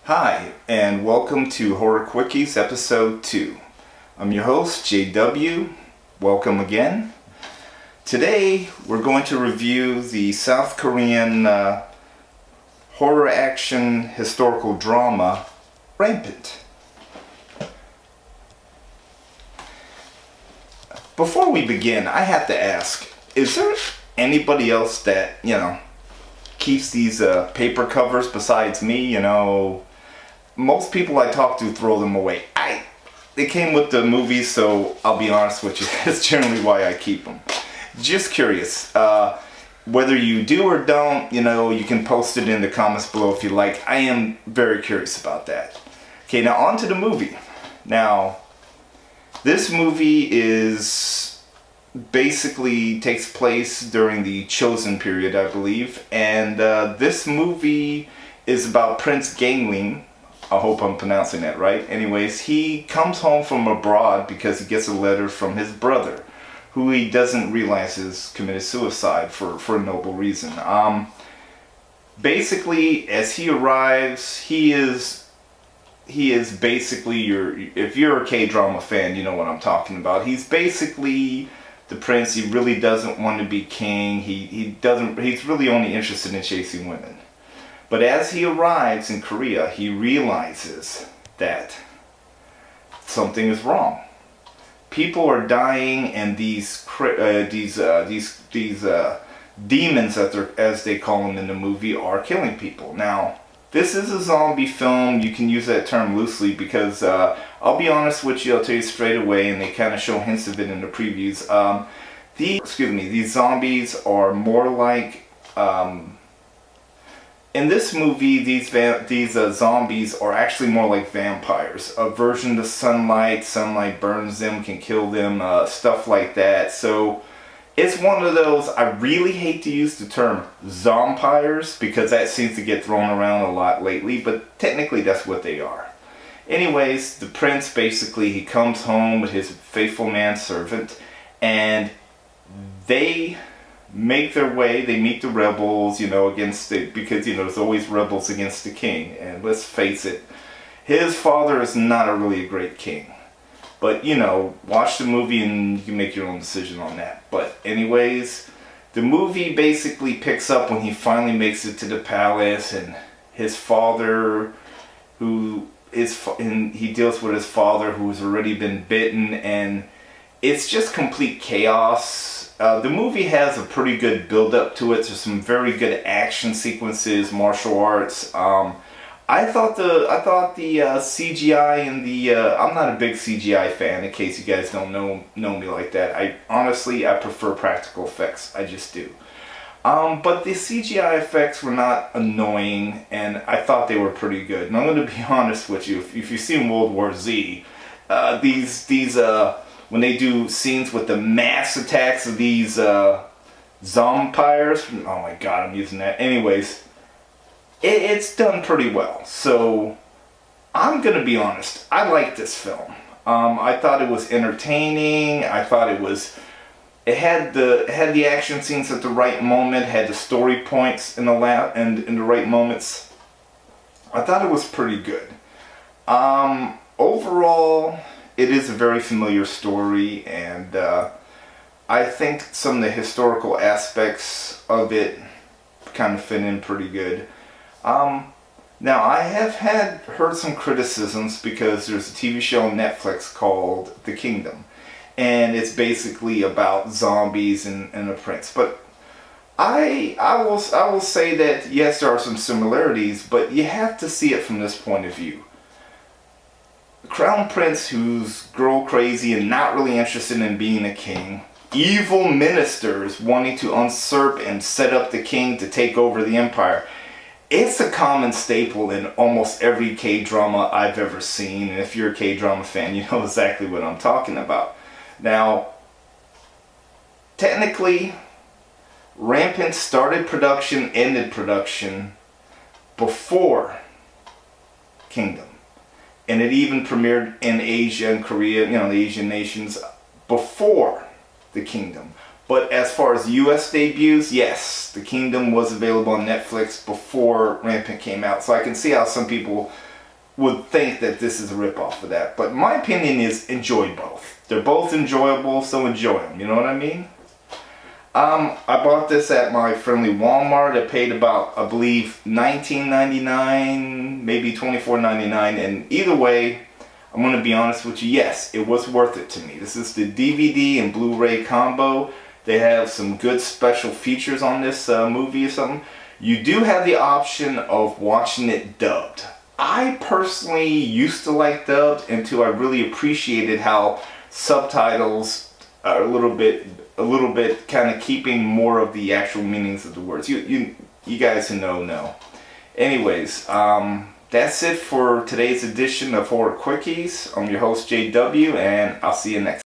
Hi, and welcome to Horror Quickies Episode 2. I'm your host, JW. Welcome again. Today, we're going to review the South Korean horror action historical drama, Rampant. Before we begin, I have to ask, is there anybody else that, keeps these paper covers besides me? Most people I talk to throw them away. They came with the movies, so I'll be honest with you, that's generally why I keep them. Just curious, whether you do or don't, you can post it in the comments below if you like. I am very curious about that. Okay, now on to the movie. Now, this movie basically takes place during the Chosen period, I believe, and this movie is about Prince Gangling. I hope I'm pronouncing that right. Anyways, he comes home from abroad because he gets a letter from his brother, who he doesn't realize has committed suicide for a noble reason. Basically, as he arrives, he is basically if you're a K-drama fan, you know what I'm talking about. He's basically the prince. He really doesn't want to be king. He's really only interested in chasing women. But as he arrives in Korea, he realizes that something is wrong. People are dying, and these demons, as they call them in the movie, are killing people. Now, this is a zombie film. You can use that term loosely because I'll be honest with you. I'll tell you straight away, and they kind of show hints of it in the previews. These zombies are more like. In this movie, these zombies are actually more like vampires. A version to sunlight burns them, can kill them, stuff like that. So it's one of those, I really hate to use the term zompires because that seems to get thrown around a lot lately, but technically that's what they are. Anyways, the prince basically, he comes home with his faithful manservant, and they make their way. They meet the rebels, because there's always rebels against the king. And let's face it, his father is not really a great king. But watch the movie and you can make your own decision on that. But anyways, the movie basically picks up when he finally makes it to the palace, and his father, he deals with his father who has already been bitten, and it's just complete chaos. The movie has a pretty good build-up to it. There's some very good action sequences, martial arts. I thought the CGI and I'm not a big CGI fan, in case you guys don't know me like that. I prefer practical effects. I just do. But the CGI effects were not annoying, and I thought they were pretty good. And I'm going to be honest with you. If you've seen World War Z, when they do scenes with the mass attacks of these zompires, oh my god, I'm using that. Anyways, it's done pretty well. So I'm gonna be honest, I like this film. I thought it was entertaining. I thought it had the action scenes at the right moment, had the story points in the right moments. I thought it was pretty good. Overall, it is a very familiar story, and I think some of the historical aspects of it kind of fit in pretty good. Now, I have heard some criticisms because there's a TV show on Netflix called The Kingdom, and it's basically about zombies and a prince. But I will say that yes, there are some similarities, but you have to see it from this point of view. Crown Prince, who's girl crazy and not really interested in being a king, evil ministers wanting to usurp and set up the king to take over the empire. It's a common staple in almost every K-drama I've ever seen, and if you're a K-drama fan, you know exactly what I'm talking about. Now, technically, Rampant started production, ended production before Kingdom. And it even premiered in Asia and Korea, the Asian nations, before The Kingdom. But as far as US debuts, yes, The Kingdom was available on Netflix before Rampant came out. So I can see how some people would think that this is a ripoff of that. But my opinion is enjoy both. They're both enjoyable, so enjoy them. You know what I mean? I bought this at my friendly Walmart. I paid about, I believe, $19.99, maybe $24.99. And either way, I'm going to be honest with you, yes, it was worth it to me. This is the DVD and Blu-ray combo. They have some good special features on this movie or something. You do have the option of watching it dubbed. I personally used to like dubbed until I really appreciated how subtitles are a little bit kind of keeping more of the actual meanings of the words. You guys who know. Anyways, that's it for today's edition of Horror Quickies. I'm your host JW, and I'll see you next time.